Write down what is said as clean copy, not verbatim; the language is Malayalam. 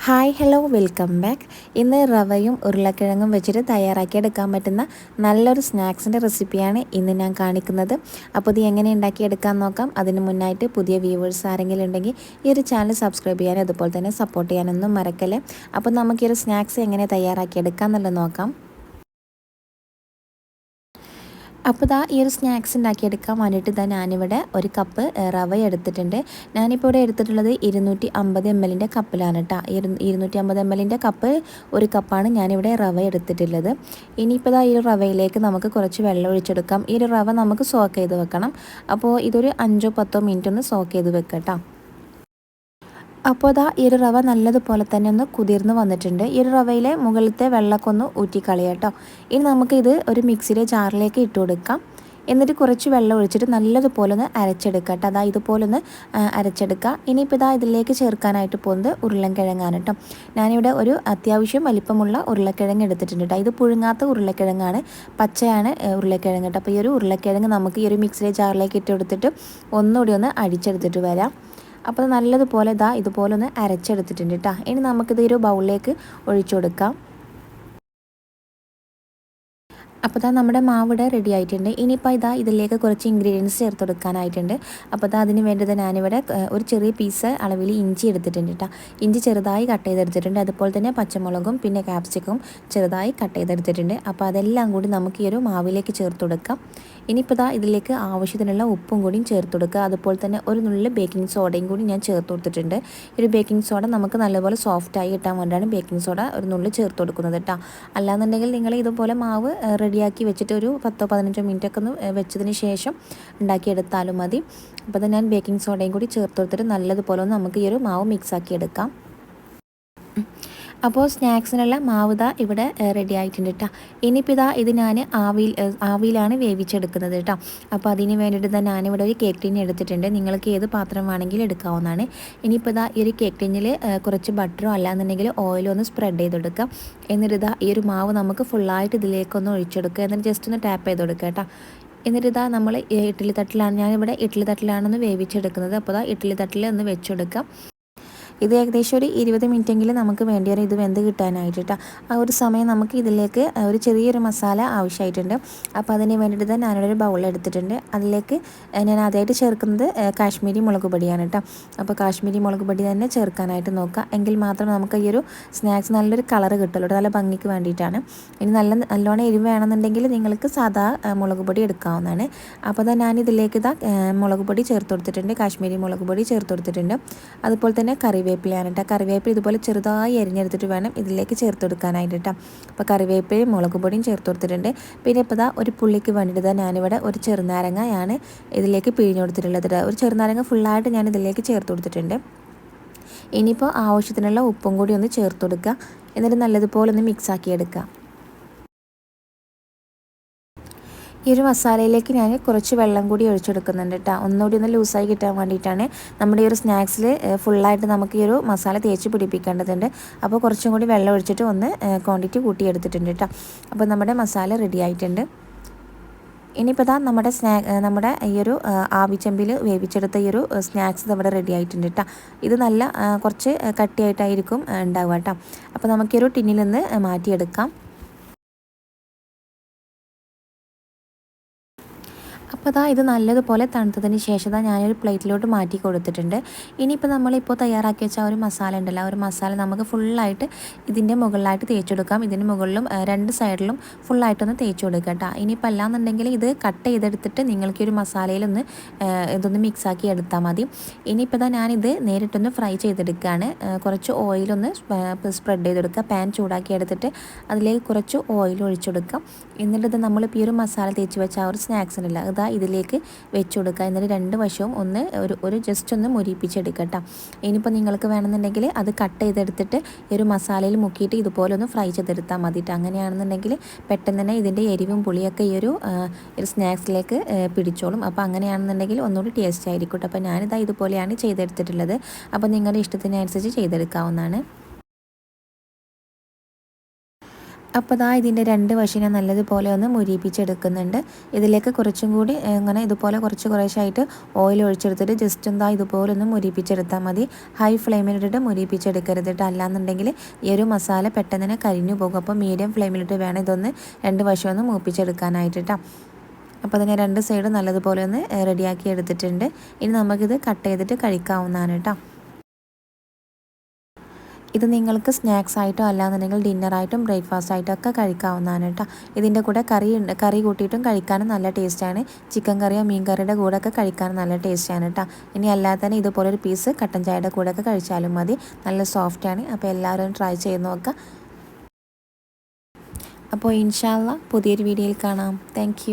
Hi hello welcome back. ഇന്ന് റവയും ഉരുളക്കിഴങ്ങും വെച്ചിട്ട് തയ്യാറാക്കിയെടുക്കാൻ പറ്റുന്ന നല്ലൊരു സ്നാക്സിൻ്റെ റെസിപ്പിയാണ് ഇന്ന് ഞാൻ കാണിക്കുന്നത്. അപ്പോൾ ഇത് എങ്ങനെ ഉണ്ടാക്കിയെടുക്കാൻ നോക്കാം. അതിന് മുന്നായിട്ട് പുതിയ വ്യൂവേഴ്സ് ആരെങ്കിലും ഉണ്ടെങ്കിൽ ഈ ഒരു ചാനൽ സബ്സ്ക്രൈബ് ചെയ്യാനും അതുപോലെ തന്നെ സപ്പോർട്ട് ചെയ്യാനൊന്നും മറക്കല്ലേ. അപ്പോൾ നമുക്ക് ഈ ഒരു സ്നാക്സ് എങ്ങനെ തയ്യാറാക്കിയെടുക്കാം എന്നുള്ളത് നോക്കാം. അപ്പോൾ ഈ ഒരു സ്നാക്സ് ഉണ്ടാക്കിയെടുക്കാൻ വേണ്ടിയിട്ട് ഞാനിവിടെ ഒരു കപ്പ് റവ എടുത്തിട്ടുണ്ട്. ഞാനിപ്പോൾ ഇവിടെ എടുത്തിട്ടുള്ളത് 250 ml കപ്പിലാണ് കേട്ടോ. 250 ml കപ്പ് ഒരു കപ്പാണ് ഞാനിവിടെ റവ എടുത്തിട്ടുള്ളത്. ഇനിയിപ്പോൾ ഈ ഒരു റവയിലേക്ക് നമുക്ക് കുറച്ച് വെള്ളം ഒഴിച്ചെടുക്കാം. ഈ ഒരു റവ നമുക്ക് സോക്ക് ചെയ്ത് വെക്കണം. അപ്പോൾ ഇതൊരു 5-10 മിനിറ്റ് ഒന്ന് സോക്ക് ചെയ്ത് വെക്കാം കേട്ടോ. അപ്പോൾ ഈ ഒരു റവ നല്ലതുപോലെ തന്നെ ഒന്ന് കുതിർന്ന് വന്നിട്ടുണ്ട്. ഈ ഒരു റവയിലെ മുകളിലത്തെ വെള്ളമൊക്കെ ഒന്ന് ഊറ്റിക്കളയാം കേട്ടോ. ഇനി നമുക്കിത് ഒരു മിക്സിയുടെ ജാറിലേക്ക് ഇട്ട് കൊടുക്കാം. എന്നിട്ട് കുറച്ച് വെള്ളം ഒഴിച്ചിട്ട് നല്ലതുപോലെ ഒന്ന് അരച്ചെടുക്കാം കേട്ടോ. ഇതുപോലെ ഒന്ന് അരച്ചെടുക്കുക. ഇനിയിപ്പോൾ ഇതിലേക്ക് ചേർക്കാനായിട്ട് പോകുന്നത് ഉരുളക്കിഴങ്ങാണ് കേട്ടോ. ഞാനിവിടെ ഒരു അത്യാവശ്യം വലിപ്പമുള്ള ഉരുളക്കിഴങ്ങ് എടുത്തിട്ടുണ്ട് കേട്ടോ. ഇത് പുഴുങ്ങാത്ത ഉരുളക്കിഴങ്ങാണ്, പച്ചയാണ് ഉരുളക്കിഴങ്ങ് കേട്ടോ. അപ്പോൾ ഈ ഒരു ഉരുളക്കിഴങ്ങ് നമുക്ക് ഈ ഒരു മിക്സിയുടെ ജാറിലേക്ക് ഇട്ട് കൊടുത്തിട്ട് ഒന്നുകൂടി ഒന്ന് അടിച്ചെടുത്തിട്ട് വരാം. അപ്പോൾ നല്ലതുപോലെ ഇതുപോലെ ഒന്ന് അരച്ചെടുത്തിട്ടുണ്ട് കേട്ടോ. ഇനി നമുക്കിത് ഒരു ബൗളിലേക്ക് ഒഴിച്ചു കൊടുക്കാം. അപ്പോൾ നമ്മുടെ മാവിടെ റെഡി ആയിട്ടുണ്ട്. ഇനിയിപ്പോൾ ഇതിലേക്ക് കുറച്ച് ഇൻഗ്രീഡിയൻസ് ചേർത്ത് കൊടുക്കാനായിട്ടുണ്ട്. അപ്പോൾ അതിന് വേണ്ടത് ഞാനിവിടെ ഒരു ചെറിയ പീസ് അളവിൽ ഇഞ്ചി എടുത്തിട്ടുണ്ട് കേട്ടോ. ഇഞ്ചി ചെറുതായി കട്ട് ചെയ്തെടുത്തിട്ടുണ്ട്. അതുപോലെ തന്നെ പച്ചമുളകും പിന്നെ ക്യാപ്സിക്കും ചെറുതായി കട്ട് ചെയ്തെടുത്തിട്ടുണ്ട്. അപ്പോൾ അതെല്ലാം കൂടി നമുക്ക് ഈ ഒരു മാവിലേക്ക് ചേർത്ത് കൊടുക്കാം. ഇനിയിപ്പോൾ ഇതിലേക്ക് ആവശ്യത്തിനുള്ള ഉപ്പും കൂടിയും ചേർത്ത് കൊടുക്കുക. അതുപോലെ തന്നെ ഒരു നുള്ളിൽ ബേക്കിംഗ് സോഡയും കൂടി ഞാൻ ചേർത്ത് കൊടുത്തിട്ടുണ്ട്. ഒരു ബേക്കിംഗ് സോഡ നമുക്ക് നല്ലപോലെ സോഫ്റ്റായി കിട്ടാൻ വേണ്ടിയാണ് ബേക്കിംഗ് സോഡ ഒരു നുള്ളിൽ ചേർത്ത് കൊടുക്കുന്നത് കേട്ടോ. അല്ലാന്നുണ്ടെങ്കിൽ നിങ്ങൾ ഇതുപോലെ മാവ് റെഡിയാക്കി വെച്ചിട്ട് ഒരു 10-15 മിനിറ്റ് ഒക്കെ ഒന്ന് വെച്ചതിന് ശേഷം ഉണ്ടാക്കിയെടുത്താലും മതി. അപ്പോൾ ഞാൻ ബേക്കിംഗ് സോഡയും കൂടി ചേർത്ത് കൊടുത്തിട്ട് നല്ലതുപോലെ ഒന്ന് നമുക്ക് ഈ ഒരു മാവ് മിക്സാക്കി എടുക്കാം. അപ്പോൾ സ്നാക്സിനുള്ള മാവ് ഇവിടെ റെഡി ആയിട്ടുണ്ട് കേട്ടോ. ഇനിയിപ്പോൾ ഇത് ഞാൻ ആവിയിലാണ് വേവിച്ചെടുക്കുന്നത് കേട്ടോ. അപ്പോൾ അതിന് വേണ്ടിയിട്ട് ഞാനിവിടെ ഒരു കേക്ക് ടിൻ എടുത്തിട്ടുണ്ട്. നിങ്ങൾക്ക് ഏത് പാത്രം വേണമെങ്കിലും എടുക്കാവുന്നതാണ്. ഇനിയിപ്പോൾ ഈ ഒരു കേക്ക് ടിന്നിൽ കുറച്ച് ബട്ടറോ അല്ലാന്നുണ്ടെങ്കിൽ ഓയിലോ ഒന്ന് സ്പ്രെഡ് ചെയ്തെടുക്കുക. എന്നിട്ട് ഈ ഒരു മാവ് നമുക്ക് ഫുള്ളായിട്ട് ഇതിലേക്കൊന്ന് ഒഴിച്ചെടുക്കുക. എന്നിട്ട് ജസ്റ്റ് ഒന്ന് ടാപ്പ് ചെയ്ത് കൊടുക്കുക കേട്ടോ. എന്നിട്ട് നമ്മൾ ഇഡ്ഡലി തട്ടിലാണ്, ഞാനിവിടെ ഇഡ്ഡലി തട്ടിലാണെന്ന് വേവിച്ചെടുക്കുന്നത്. അപ്പോൾ ഇഡ്ഡലി തട്ടിൽ ഒന്ന് വെച്ചെടുക്കാം. ഇത് ഏകദേശം ഒരു 20 മിനിറ്റെങ്കിലും നമുക്ക് വേണ്ടി വരും ഇത് വെന്ത് കിട്ടാനായിട്ട് കേട്ടോ. ആ ഒരു സമയം നമുക്ക് ഇതിലേക്ക് ഒരു ചെറിയൊരു മസാല ആവശ്യമായിട്ടുണ്ട്. അപ്പോൾ അതിന് വേണ്ടിയിട്ട് ഞാനൊരു ബൗൾ എടുത്തിട്ടുണ്ട്. അതിലേക്ക് ഞാൻ ആദ്യമായിട്ട് ചേർക്കുന്നത് കാശ്മീരി മുളക് പൊടിയാണ് കേട്ടോ. അപ്പോൾ കാശ്മീരി മുളക് പൊടി തന്നെ ചേർക്കാനായിട്ട് നോക്കുക. എങ്കിൽ മാത്രം നമുക്ക് ഈ ഒരു സ്നാക്സ് നല്ലൊരു കളറ് കിട്ടുള്ളൂ, നല്ല ഭംഗിക്ക് വേണ്ടിയിട്ടാണ്. ഇനി നല്ലോണം എരിവ് വേണമെന്നുണ്ടെങ്കിൽ നിങ്ങൾക്ക് സാധാ മുളക് പൊടി എടുക്കാവുന്നതാണ്. അപ്പോൾ ഞാനിതിലേക്ക് മുളക് പൊടി ചേർത്ത് കൊടുത്തിട്ടുണ്ട്, കാശ്മീരി മുളക് പൊടി ചേർത്ത് കൊടുത്തിട്ടുണ്ട്. അതുപോലെ തന്നെ കറിവേപ്പിലയാണ് കേട്ടോ. കറിവേപ്പില ഇതുപോലെ ചെറുതായി അരിഞ്ഞെടുത്തിട്ട് വേണം ഇതിലേക്ക് ചേർത്ത് കൊടുക്കാനായിട്ട് കേട്ടോ. അപ്പോൾ കറിവേപ്പിലയും മുളക് പൊടിയും ചേർത്ത് കൊടുത്തിട്ടുണ്ട്. പിന്നെ ഇപ്പോൾ ഒരു പുള്ളിക്ക് വേണ്ടിയിട്ട് ഞാനിവിടെ ഒരു ചെറുനാരങ്ങയാണ് ഇതിലേക്ക് പിഴിഞ്ഞ് കൊടുത്തിട്ടുള്ളത്. ഒരു ചെറുനാരങ്ങ ഫുള്ളായിട്ട് ഞാൻ ഇതിലേക്ക് ചേർത്ത് കൊടുത്തിട്ടുണ്ട്. ഇനിയിപ്പോൾ ആവശ്യത്തിനുള്ള ഉപ്പും കൂടി ഒന്ന് ചേർത്ത് കൊടുക്കുക. എന്നിട്ട് നല്ലതുപോലെ ഒന്ന് മിക്സാക്കി എടുക്കുക. ഈ ഒരു മസാലയിലേക്ക് ഞാൻ കുറച്ച് വെള്ളം കൂടി ഒഴിച്ചെടുക്കുന്നുണ്ട് കേട്ടോ. ഒന്നുകൂടി ഒന്ന് ലൂസായി കിട്ടാൻ വേണ്ടിയിട്ടാണ്. നമ്മുടെ ഈ ഒരു സ്നാക്സിൽ ഫുള്ളായിട്ട് നമുക്ക് ഈ ഒരു മസാല തേച്ച് പിടിപ്പിക്കേണ്ടതുണ്ട്. അപ്പോൾ കുറച്ചും കൂടി വെള്ളം ഒഴിച്ചിട്ട് ഒന്ന് ക്വാണ്ടിറ്റി കൂട്ടിയെടുത്തിട്ടുണ്ട് കേട്ടോ. അപ്പോൾ നമ്മുടെ മസാല റെഡി ആയിട്ടുണ്ട്. ഇനിയിപ്പോൾ നമ്മുടെ ഈ ഒരു ആവിച്ചെമ്പിൽ വേവിച്ചെടുത്ത ഈ ഒരു സ്നാക്സ് ഇവിടെ റെഡി ആയിട്ടുണ്ട് കേട്ടോ. ഇത് നല്ല കുറച്ച് കട്ടിയായിട്ടായിരിക്കും ഉണ്ടാവുക കേട്ടോ. അപ്പോൾ നമുക്ക് ഈ ഒരു ടിന്നിൽ നിന്ന് മാറ്റിയെടുക്കാം. അപ്പോൾ ഇത് നല്ലതുപോലെ തണുത്തതിന് ശേഷം ഞാനൊരു പ്ലേറ്റിലോട്ട് മാറ്റി കൊടുത്തിട്ടുണ്ട്. ഇനിയിപ്പോൾ നമ്മളിപ്പോൾ തയ്യാറാക്കി വെച്ച ഒരു മസാല ഉണ്ടല്ലോ, ഒരു മസാല നമുക്ക് ഫുള്ളായിട്ട് ഇതിൻ്റെ മുകളിലായിട്ട് തേച്ച് കൊടുക്കാം. ഇതിന് മുകളിലും രണ്ട് സൈഡിലും ഫുള്ളായിട്ടൊന്ന് തേച്ച് കൊടുക്കുക കേട്ടോ. ഇനിയിപ്പോൾ അല്ലാന്നുണ്ടെങ്കിൽ ഇത് കട്ട് ചെയ്തെടുത്തിട്ട് നിങ്ങൾക്ക് ഒരു മസാലയിലൊന്ന് ഇതൊന്ന് മിക്സാക്കി എടുത്താൽ മതി. ഇനിയിപ്പോൾ ഞാനിത് നേരിട്ടൊന്ന് ഫ്രൈ ചെയ്തെടുക്കുകയാണ്. കുറച്ച് ഓയിലൊന്ന് സ്പ്രെഡ് ചെയ്തെടുക്കുക. പാൻ ചൂടാക്കി എടുത്തിട്ട് അതിലേക്ക് കുറച്ച് ഓയിൽ ഒഴിച്ചെടുക്കാം. എന്നിട്ട് നമ്മളിപ്പോൾ ഈ ഒരു മസാല തേച്ച് വെച്ച ആ ഒരു സ്നാക്സ് ഉണ്ടല്ലോ ഇതിലേക്ക് വെച്ച് കൊടുക്കുക. എന്നിട്ട് രണ്ട് വശവും ഒന്ന് ഒരു ജസ്റ്റ് ഒന്ന് മുരിപ്പിച്ചെടുക്കുക കേട്ടോ. ഇനിയിപ്പോൾ നിങ്ങൾക്ക് വേണമെന്നുണ്ടെങ്കിൽ അത് കട്ട് ചെയ്തെടുത്തിട്ട് ഈ ഒരു മസാലയിൽ മുക്കിയിട്ട് ഇതുപോലെ ഒന്ന് ഫ്രൈ ചെയ്തെടുത്താൽ മതിയിട്ട്. അങ്ങനെയാണെന്നുണ്ടെങ്കിൽ പെട്ടെന്ന് തന്നെ ഇതിൻ്റെ എരിവും പുളിയൊക്കെ ഈ ഒരു സ്നാക്സിലേക്ക് പിടിച്ചോളും. അപ്പോൾ അങ്ങനെയാണെന്നുണ്ടെങ്കിൽ ഒന്നുകൂടി ടേസ്റ്റ് ആയിരിക്കും കേട്ടോ. അപ്പോൾ ഞാനിതാ ഇതുപോലെയാണ് ചെയ്തെടുത്തിട്ടുള്ളത്. അപ്പോൾ നിങ്ങളുടെ ഇഷ്ടത്തിനനുസരിച്ച് ചെയ്തെടുക്കാവുന്നതാണ്. അപ്പോൾ ദാ ഇതിൻ്റെ രണ്ട് വശിനെ നല്ലതുപോലെ ഒന്ന് മുരിപ്പിച്ചെടുക്കുന്നുണ്ട്. ഇതിലേക്ക് കുറച്ചും കൂടി അങ്ങനെ ഇതുപോലെ കുറേശ്ശായിട്ട് ഓയിൽ ഒഴിച്ചെടുത്തിട്ട് ജസ്റ്റ് എന്താ ഇതുപോലെ ഒന്ന് മുരിപ്പിച്ചെടുത്താൽ മതി. ഹൈ ഫ്ലെയിമിലിട്ടിട്ട് മുരിപ്പിച്ചെടുക്കരുത് കേട്ടോ, അല്ലാന്നുണ്ടെങ്കിൽ ഈ ഒരു മസാല പെട്ടെന്ന് തന്നെ കരിഞ്ഞു പോകും. അപ്പോൾ മീഡിയം ഫ്ലെയിമിലിട്ട് വേണം ഇതൊന്ന് രണ്ട് വശം ഒന്ന് മൂപ്പിച്ചെടുക്കാനായിട്ട് കേട്ടോ. അപ്പോൾ അതിനെ രണ്ട് സൈഡ് നല്ലതുപോലെ ഒന്ന് റെഡിയാക്കി എടുത്തിട്ടുണ്ട്. ഇനി നമുക്കിത് കട്ട് ചെയ്തിട്ട് കഴിക്കാവുന്നതാണ് കേട്ടോ. ഇത് നിങ്ങൾക്ക് സ്നാക്സ് ആയിട്ടോ അല്ലാന്നുണ്ടെങ്കിൽ ഡിന്നറായിട്ടും ബ്രേക്ക്ഫാസ്റ്റ് ആയിട്ടും ഒക്കെ കഴിക്കാവുന്നതാണ് കേട്ടോ. ഇതിൻ്റെ കൂടെ കറി കൂട്ടിയിട്ടും കഴിക്കാനും നല്ല ടേസ്റ്റാണ്. ചിക്കൻ കറിയോ മീൻ കറിയുടെ കൂടെ ഒക്കെ കഴിക്കാനും നല്ല ടേസ്റ്റാണ് കേട്ടോ. ഇനി അല്ലാതെ തന്നെ ഇതുപോലൊരു പീസ് കട്ടൻ ചായയുടെ കൂടെ ഒക്കെ കഴിച്ചാലും മതി. നല്ല സോഫ്റ്റാണ്. അപ്പോൾ എല്ലാവരും ട്രൈ ചെയ്ത് നോക്കുക. അപ്പോൾ ഇൻഷാ അല്ലാഹ് പുതിയൊരു വീഡിയോയിൽ കാണാം. താങ്ക്